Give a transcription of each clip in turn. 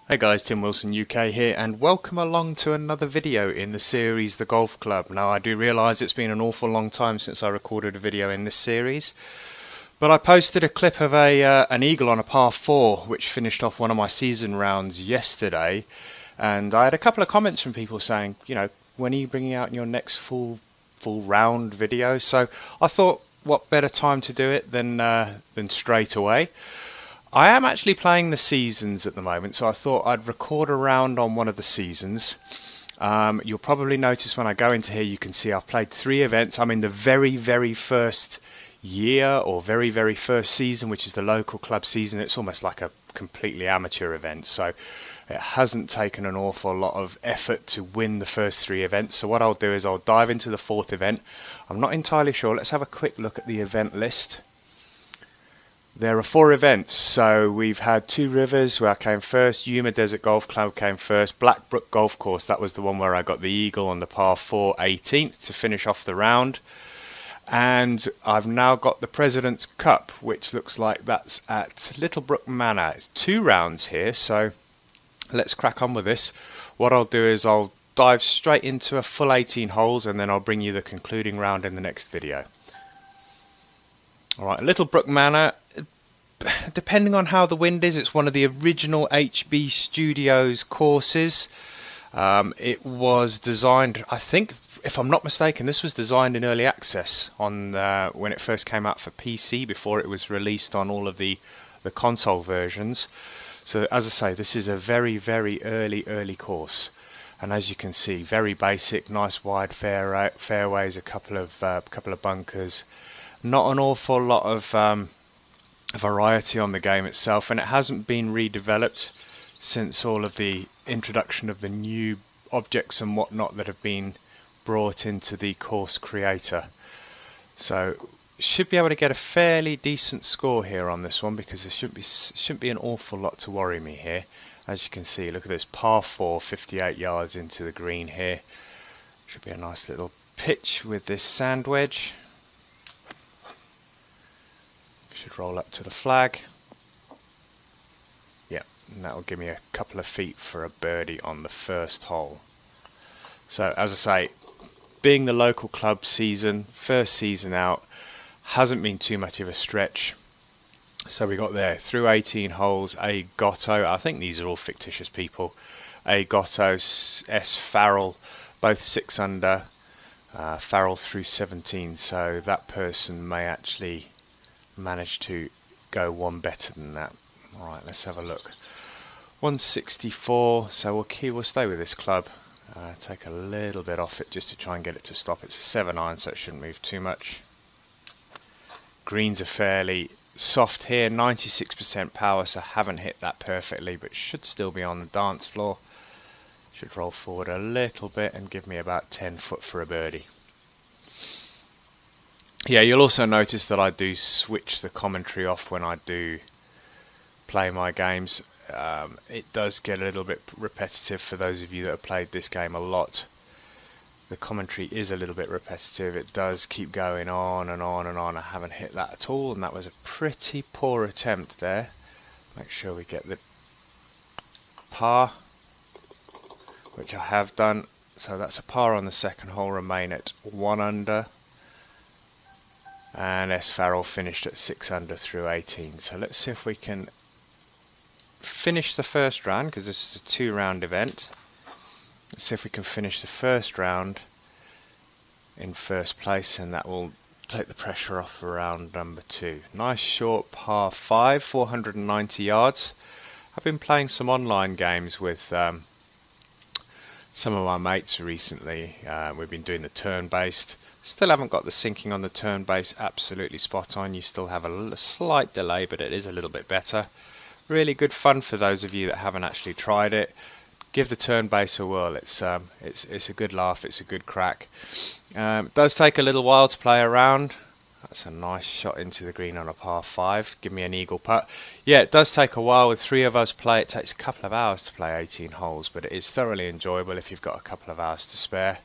Hey guys, Tim Wilson UK here, and welcome along to another video in the series The Golf Club. Now I do realise it's been an awful long time since I recorded a video in this series, but I posted a clip of an eagle on a par 4 which finished off one of my season rounds yesterday, and I had a couple of comments from people saying, when are you bringing out your next full round video? So I thought, what better time to do it than straight away. I am actually playing the seasons at the moment, so I thought I'd record a round on one of the seasons. You'll probably notice when I go into here, you can see I've played 3 events. I'm in the very first year or very first season, which is the local club season. It's almost like a completely amateur event, so it hasn't taken an awful lot of effort to win the first 3 events. So what I'll do is I'll dive into the 4th event. I'm not entirely sure. Let's have a quick look at the event list. There are 4 events, so we've had Two Rivers where I came first, Yuma Desert Golf Club came first, Blackbrook Golf Course, that was the one where I got the eagle on the par 4 18th to finish off the round, and I've now got the President's Cup, which looks like that's at Littlebrook Manor. It's 2 rounds here, so let's crack on with this. What I'll do is I'll dive straight into a full 18 holes and then I'll bring you the concluding round in the next video. Alright, Littlebrook Manor, depending on how the wind is, it's one of the original HB Studios courses. It was designed, I think, if I'm not mistaken, this was designed in early access on when it first came out for PC before it was released on all of the console versions. So as I say, this is a very early course, and as you can see, very basic, nice wide fairways, a couple of bunkers. Not an awful lot of variety on the game itself, and it hasn't been redeveloped since all of the introduction of the new objects and whatnot that have been brought into the course creator. So should be able to get a fairly decent score here on this one, because there shouldn't be an awful lot to worry me here. As you can see, look at this, par 4, 58 yards into the green here. Should be a nice little pitch with this sand wedge. Should roll up to the flag. Yep, and that'll give me a couple of feet for a birdie on the first hole. So as I say, being the local club season, first season out, hasn't been too much of a stretch. So we got there through 18 holes. A Gotto, I think these are all fictitious people. A Gotto, S Farrell, both 6 under. Farrell through 17, so that person may actually managed to go one better than that. Alright, let's have a look. 164, so we'll stay with this club. Take a little bit off it just to try and get it to stop. It's a 7 iron, so it shouldn't move too much. Greens are fairly soft here, 96% power, so haven't hit that perfectly, but should still be on the dance floor. Should roll forward a little bit and give me about 10 foot for a birdie. Yeah, you'll also notice that I do switch the commentary off when I do play my games. It does get a little bit repetitive for those of you that have played this game a lot. The commentary is a little bit repetitive. It does keep going on and on and on. I haven't hit that at all, and that was a pretty poor attempt there. Make sure we get the par, which I have done. So that's a par on the second hole, remain at 1 under. And S Farrell finished at 6 under through 18. So let's see if we can finish the first round, because this is a 2-round event. Let's see if we can finish the first round in first place, and that will take the pressure off for round number 2. Nice short par 5, 490 yards. I've been playing some online games with some of my mates recently. We've been doing the turn-based. Still haven't got the syncing on the turn base absolutely spot on. You still have a slight delay, but it is a little bit better. Really good fun for those of you that haven't actually tried it. Give the turn base a whirl. It's a good laugh. It's a good crack. It does take a little while to play around. That's a nice shot into the green on a par 5. Give me an eagle putt. Yeah, it does take a while. With 3 of us play, it takes a couple of hours to play 18 holes, but it is thoroughly enjoyable if you've got a couple of hours to spare.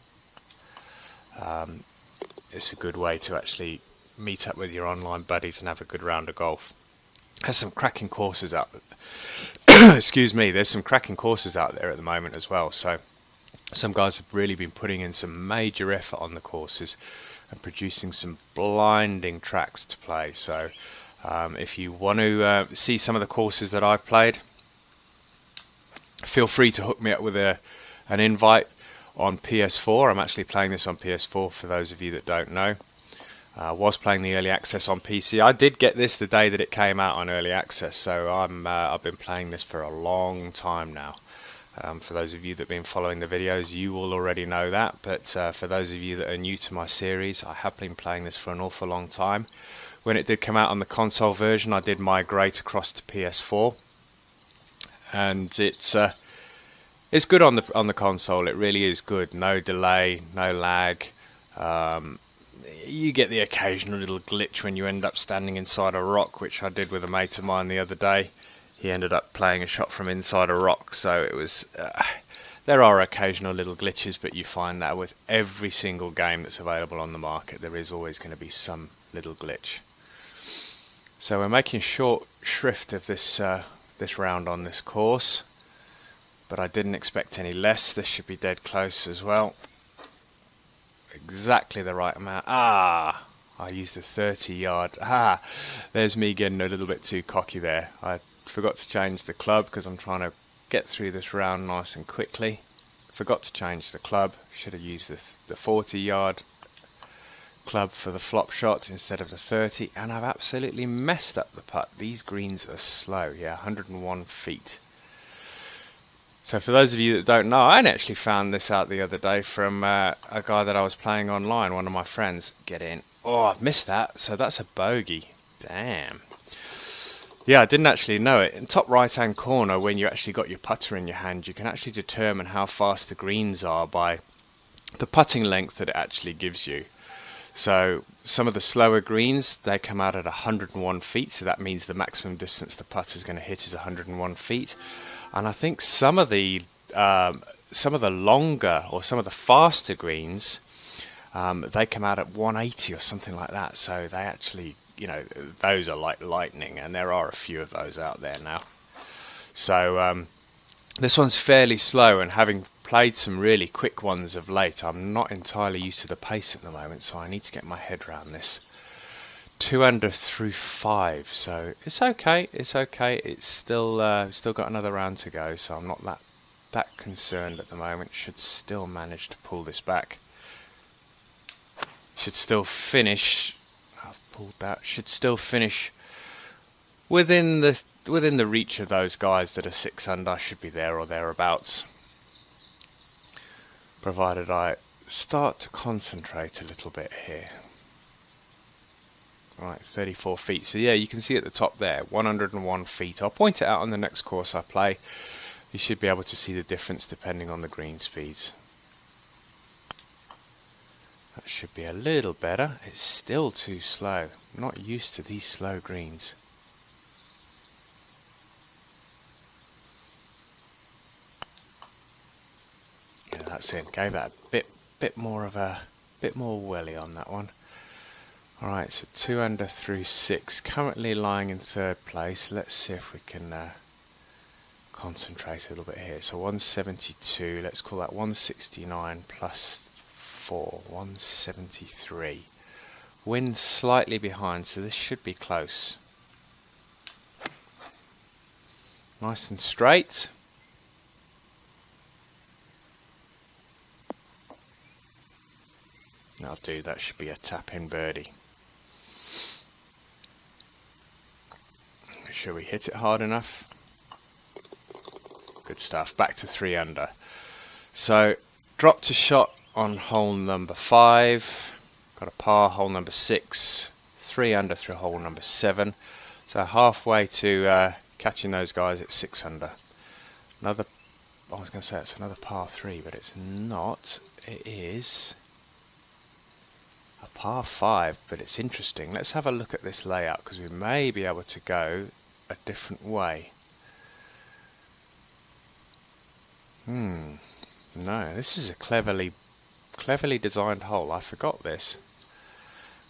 It's a good way to actually meet up with your online buddies and have a good round of golf. Has some cracking courses up excuse me, there's some cracking courses out there at the moment as well. So some guys have really been putting in some major effort on the courses and producing some blinding tracks to play. So if you want to see some of the courses that I've played, feel free to hook me up with an invite on PS4. I'm actually playing this on PS4 for those of you that don't know. I was playing the early access on PC. I did get this the day that it came out on early access, so I've been playing this for a long time now. For those of you that have been following the videos, you will already know that, but for those of you that are new to my series, I have been playing this for an awful long time. When it did come out on the console version, I did migrate across to PS4, and it's good on the console. It really is good. No delay, no lag. You get the occasional little glitch when you end up standing inside a rock, which I did with a mate of mine the other day. He ended up playing a shot from inside a rock, so it was. There are occasional little glitches, but you find that with every single game that's available on the market, there is always going to be some little glitch. So we're making short shrift of this round on this course, but I didn't expect any less. This should be dead close as well. Exactly the right amount. I used a 30-yard. There's me getting a little bit too cocky there. I forgot to change the club because I'm trying to get through this round nice and quickly. Forgot to change the club. Should have used the 40-yard club for the flop shot instead of the 30, and I've absolutely messed up the putt. These greens are slow. Yeah, 101 feet. So for those of you that don't know, I actually found this out the other day from a guy that I was playing online, one of my friends. Get in. Oh, I've missed that. So that's a bogey. Damn. Yeah, I didn't actually know it. In top right-hand corner, when you actually got your putter in your hand, you can actually determine how fast the greens are by the putting length that it actually gives you. So some of the slower greens, they come out at 101 feet. So that means the maximum distance the putter is going to hit is 101 feet. And I think some of the longer or some of the faster greens, they come out at 180 or something like that. So they actually, those are like lightning, and there are a few of those out there now. So this one's fairly slow, and having played some really quick ones of late, I'm not entirely used to the pace at the moment, so I need to get my head around this. 2 under through 5, so it's okay. It's still got another round to go, so I'm not that concerned at the moment. Should still manage to pull this back. Should still finish. I've pulled that. Should still finish within the reach of those guys that are 6 under. Should be there or thereabouts, provided I start to concentrate a little bit here. Right, 34 feet. So yeah, you can see at the top there, 101 feet. I'll point it out on the next course I play. You should be able to see the difference depending on the green speeds. That should be a little better. It's still too slow. I'm not used to these slow greens. Yeah, that's it. Gave that a bit more welly on that one. Alright, so 2 under through 6, currently lying in 3rd place. Let's see if we can concentrate a little bit here. So 172, let's call that 169 plus 4, 173. Wind slightly behind, so this should be close. Nice and straight. That'll do, that should be a tap-in birdie. Make sure we hit it hard enough. Good stuff. Back to 3 under. So dropped a shot on hole number 5. Got a par hole number 6. 3 under through hole number 7. So halfway to catching those guys at 6 under. I was going to say it's another par 3, but it's not. It is a par 5, but it's interesting. Let's have a look at this layout because we may be able to go a different way. No, this is a cleverly designed hole. I forgot this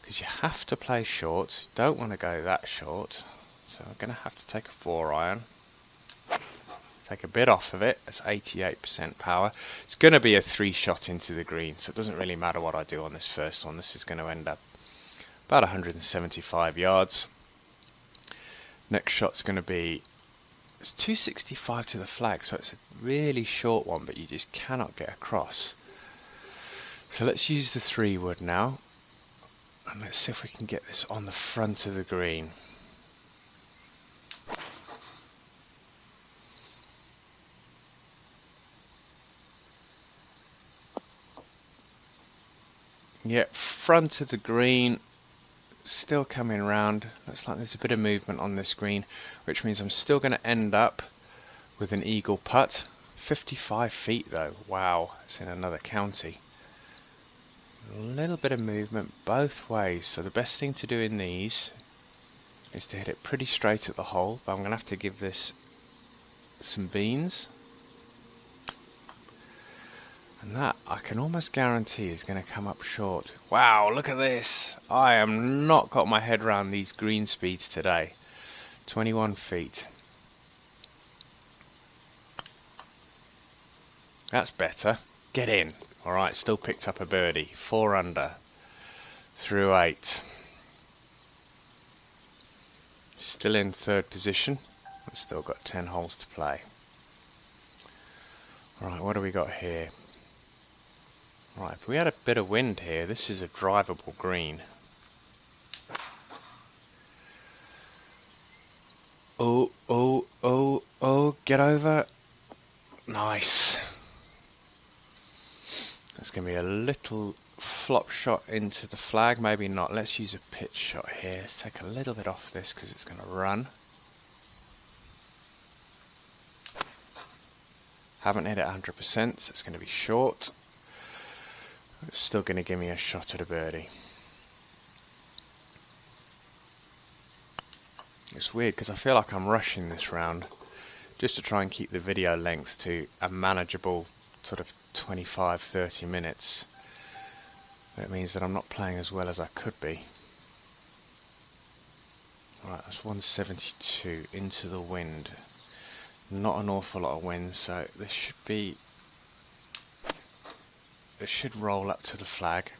because you have to play short. You don't want to go that short, so I'm going to have to take a 4 iron. Take a bit off of it. It's 88% power. It's going to be a 3-shot into the green, so it doesn't really matter what I do on this first one. This is going to end up about 175 yards. Next shot's going to be, it's 265 to the flag, so it's a really short one, but you just cannot get across. So let's use the 3-wood now, and let's see if we can get this on the front of the green. Yep, front of the green, still coming round. Looks like there's a bit of movement on this green, which means I'm still going to end up with an eagle putt. 55 feet though, wow, it's in another county. A little bit of movement both ways, so the best thing to do in these is to hit it pretty straight at the hole, but I'm going to have to give this some beans. And that, I can almost guarantee, is going to come up short. Wow, look at this! I am not got my head around these green speeds today. 21 feet. That's better. Get in. Alright, still picked up a birdie. 4 under. Through 8. Still in 3rd position. I've still got 10 holes to play. Alright, what do we got here? Right, if we had a bit of wind here, this is a drivable green. Oh, oh, oh, oh, get over. Nice. That's going to be a little flop shot into the flag, maybe not. Let's use a pitch shot here. Let's take a little bit off this because it's going to run. Haven't hit it 100%, so it's going to be short. It's still going to give me a shot at a birdie. It's weird because I feel like I'm rushing this round just to try and keep the video length to a manageable sort of 25-30 minutes. But it means that I'm not playing as well as I could be. Right, that's 172 into the wind. Not an awful lot of wind, so this should be... It should roll up to the flag.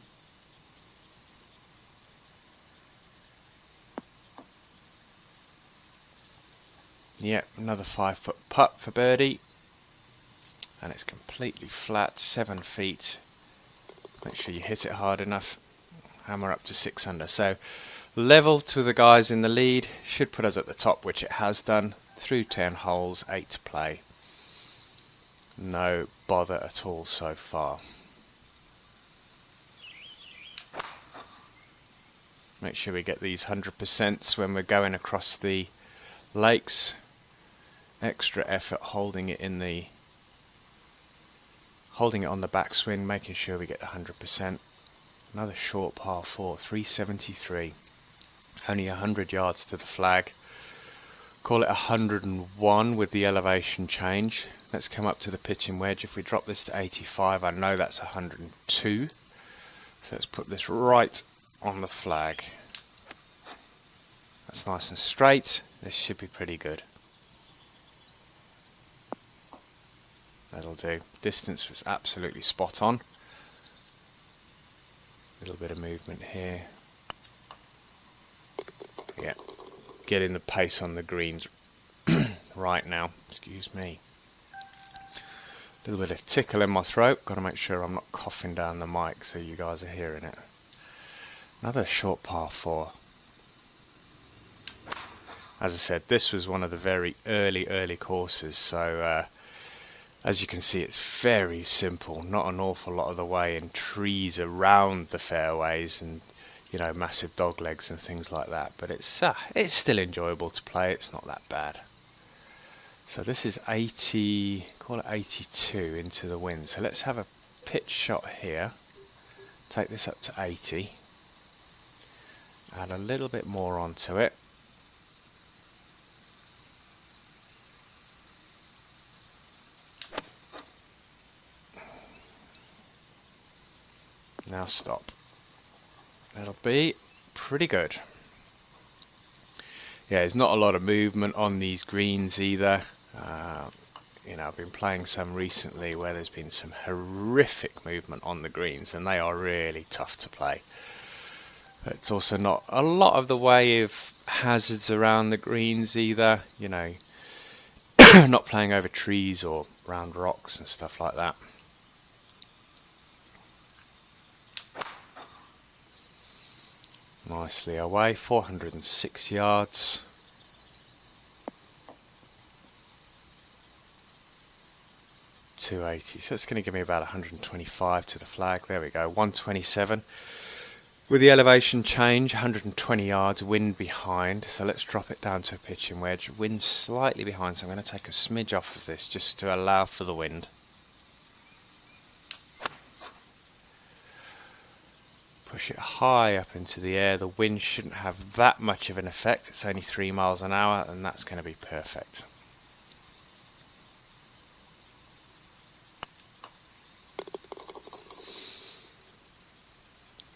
Yep, another 5-foot putt for birdie. And it's completely flat, 7 feet. Make sure you hit it hard enough. Hammer up to 6 under. So level to the guys in the lead. Should put us at the top, which it has done. Through 10 holes, 8 to play. No bother at all so far. Make sure we get these 100% when we're going across the lakes. Extra effort holding it on the backswing, making sure we get 100%. Another short par 4, 373. Only 100 yards to the flag. Call it 101 with the elevation change. Let's come up to the pitching wedge. If we drop this to 85, I know that's 102. So let's put this right on the flag. That's nice and straight. This should be pretty good. That'll do. Distance was absolutely spot on. A little bit of movement here. Yeah, getting the pace on the greens right now. Excuse me. A little bit of tickle in my throat. Got to make sure I'm not coughing down the mic so you guys are hearing it. Another short par 4. As I said, this was one of the very early courses, so as you can see, it's very simple. Not an awful lot of the way, and trees around the fairways, and you know, massive dog legs and things like that. But it's still enjoyable to play. It's not that bad. So this is 80, call it 82 into the wind. So let's have a pitch shot here. Take this up to 80. Add a little bit more onto it. Now stop. That'll be pretty good. Yeah, there's not a lot of movement on these greens either. You know, I've been playing some recently where there's been some horrific movement on the greens, and they are really tough to play. It's also not a lot of the way of hazards around the greens either, you know, not playing over trees or round rocks and stuff like that. Nicely away, 406 yards. .280, so it's going to give me about 125 to the flag. There we go, 127. With the elevation change, 120 yards, wind behind, so let's drop it down to a pitching wedge. Wind slightly behind, so I'm going to take a smidge off of this just to allow for the wind. Push it high up into the air. The wind shouldn't have that much of an effect. It's only 3 miles an hour, and that's going to be perfect.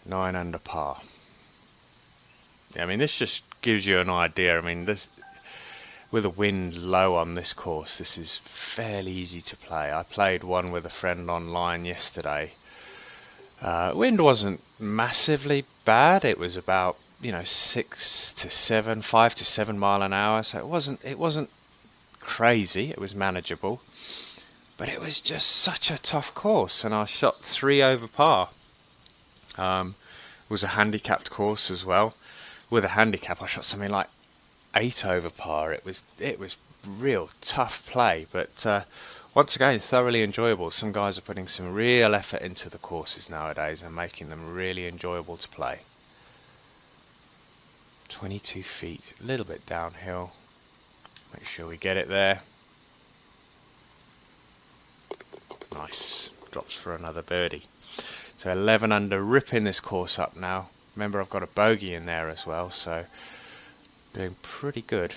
Nine under par. Yeah, I mean, this just gives you an idea. I mean, this, with the wind low on this course, this is fairly easy to play. I played one with a friend online yesterday. Wind wasn't massively bad. It was about, you know, 6 to 7, 5 to 7 mile an hour. So it wasn't crazy. It was manageable, but it was just such a tough course, and I shot 3 over par. It was a handicapped course as well. With a handicap, I shot something like 8 over par. It was real tough play, but once again, thoroughly enjoyable. Some guys are putting some real effort into the courses nowadays and making them really enjoyable to play. 22 feet, a little bit downhill. Make sure we get it there. Nice, drops for another birdie. So 11 under, ripping this course up now. Remember, I've got a bogey in there as well, so doing pretty good.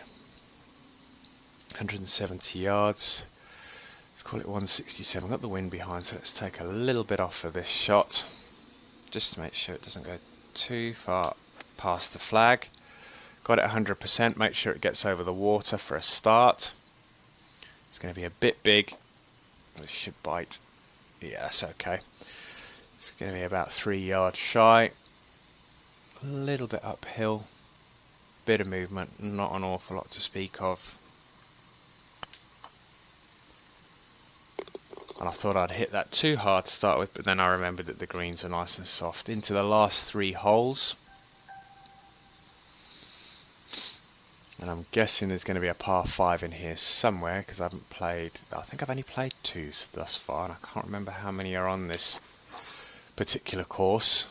170 yards. Let's call it 167. Got the wind behind, so let's take a little bit off of this shot, just to make sure it doesn't go too far past the flag. Got it 100%. Make sure it gets over the water for a start. It's going to be a bit big. This should bite. Yeah, that's okay. It's going to be about 3 yards shy. A little bit uphill. Bit of movement, not an awful lot to speak of. And I thought I'd hit that too hard to start with, but then I remembered that the greens are nice and soft. Into the last 3 holes. And I'm guessing there's going to be a par 5 in here somewhere, because I think I've only played 2 thus far, and I can't remember how many are on this particular course.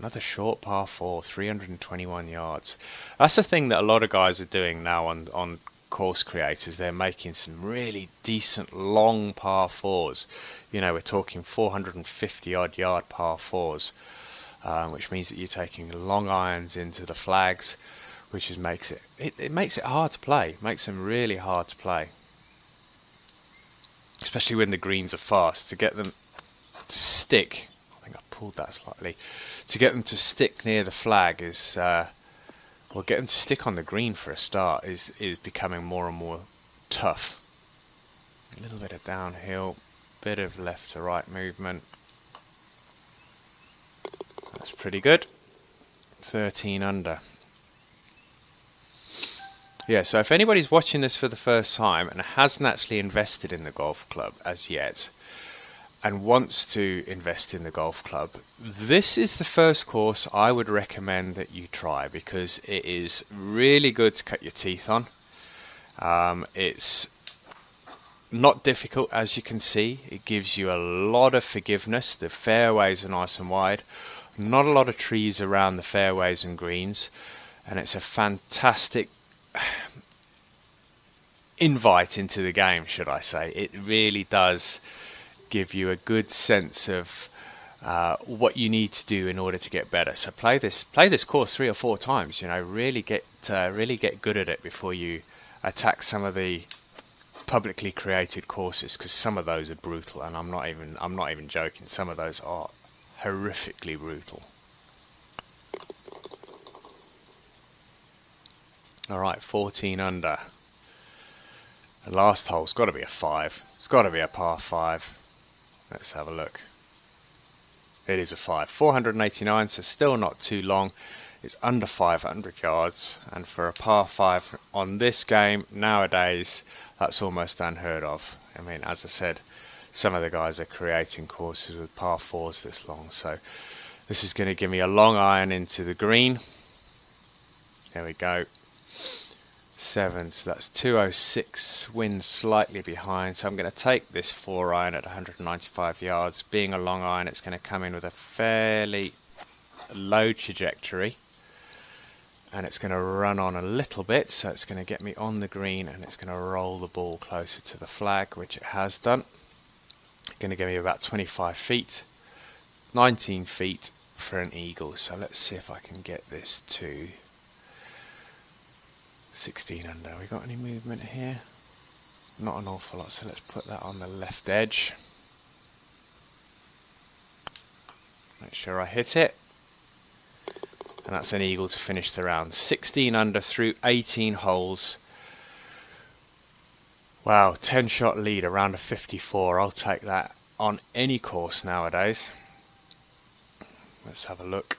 Another short par 4, 321 yards. That's the thing that a lot of guys are doing now on course creators. They're making some really decent long par 4s. You know, we're talking 450 odd yard par 4s, which means that you're taking long irons into the flags, which makes it hard to play. It makes them really hard to play, especially when the greens are fast. To get them to stick, I think I pulled that slightly. To get them to stick near the flag is, well, get them to stick on the green for a start is becoming more and more tough. A little bit of downhill, bit of left to right movement. That's pretty good. 13 under. Yeah, so if anybody's watching this for the first time and hasn't actually invested in the golf club as yet, and wants to invest in the golf club, this is the first course I would recommend that you try, because it is really good to cut your teeth on. It's not difficult, as you can see. It gives you a lot of forgiveness. The fairways are nice and wide, not a lot of trees around the fairways and greens, and it's a fantastic invite into the game, should I say. It really does give you a good sense of what you need to do in order to get better. So play this course 3 or 4 times. You know, really get good at it before you attack some of the publicly created courses, because some of those are brutal, and I'm not even joking. Some of those are horrifically brutal. All right, 14 under. The last hole's got to be a 5. It's got to be a par 5. Let's have a look. It is a 5. 489, so still not too long. It's under 500 yards, and for a par 5 on this game nowadays, that's almost unheard of. I mean, as I said, some of the guys are creating courses with par 4s this long, so this is going to give me a long iron into the green. There we go. 7, so that's 206, wind slightly behind, so I'm going to take this 4 iron at 195 yards. Being a long iron, it's going to come in with a fairly low trajectory, and it's going to run on a little bit, so it's going to get me on the green, and it's going to roll the ball closer to the flag, which it has done. Going to give me about 25 feet, 19 feet for an eagle. So let's see if I can get this to 16 under. We got any movement here? Not an awful lot, so let's put that on the left edge. Make sure I hit it. And that's an eagle to finish the round. 16 under through 18 holes. Wow, 10 shot lead around a 54. I'll take that on any course nowadays. Let's have a look.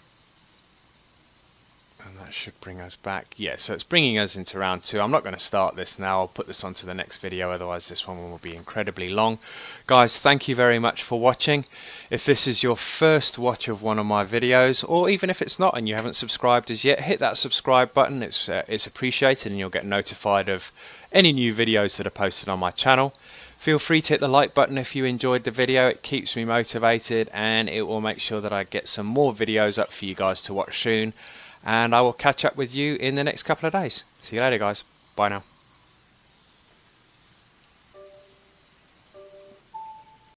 And that should bring us back. Yeah, so it's bringing us into round 2. I'm not going to start this now. I'll put this onto the next video, otherwise this one will be incredibly long. Guys, thank you very much for watching. If this is your first watch of one of my videos, or even if it's not and you haven't subscribed as yet, hit that subscribe button. It's appreciated, and you'll get notified of any new videos that are posted on my channel. Feel free to hit the like button if you enjoyed the video. It keeps me motivated, and it will make sure that I get some more videos up for you guys to watch soon. And I will catch up with you in the next couple of days. See you later, guys. Bye now.